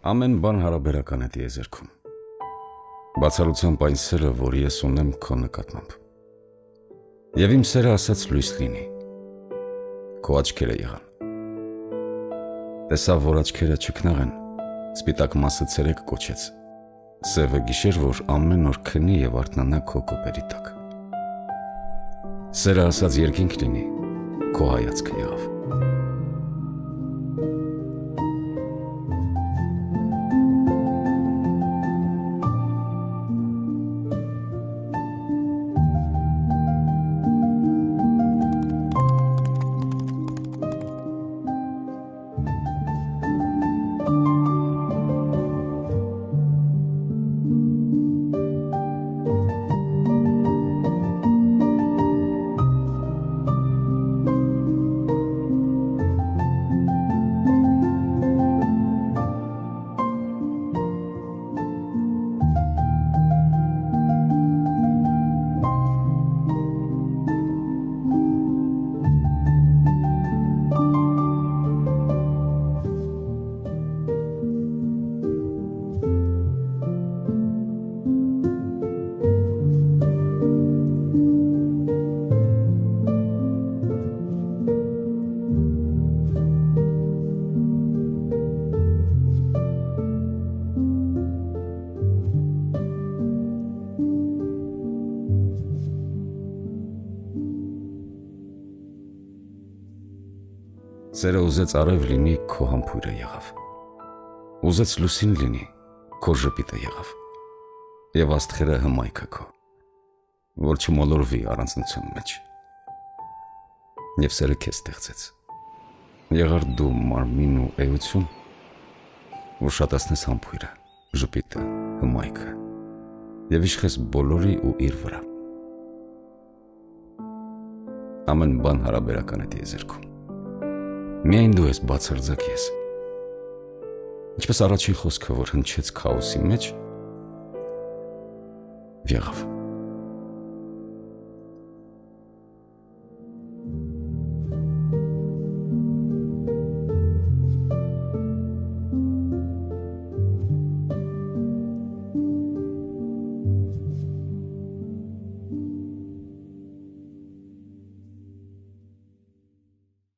Ամեն բան հարաբերական է տիեզերքում։ Բացառությամբ այն սերը, որ ես ունեմ քո նկատմամբ։ Եվ իմ սերը ասաց լույս լինի։ Քո աչքերը եղան։ Տեսավ, որ աչքերը չքնաղ են, սպիտակ մասը ցերեկ կոչեց։ Սևը գիշեր, որ ամեն օր քնի եւ արթնանա քո կոպերի տակ։ Սերը ասաց երկինք լինի, քո հայացքը եղավ։ Սերը ուզեց արև լինի, քո համբույրը եղավ։ Ուզեց լուսին լինի, քո ժպիտը եղավ։ Եվ աստղերը հմայքը քո, որ չմոլորվի առանձնության մեջ։ Եվ սերը քեզ ստեղծեց։ Եղար դու մարմին ու էություն, որ շատացնես համբույրը, ժպիտը, հմայքը, և իշխես բոլորի ու իր վրա։ Ամեն բան հարաբերական է տիեզերքում։ Միայն դու ես բացարձակ ես։ Ինչպես առաջին խոսքը, որ հնչեց քաոսի մեջ, եղավ։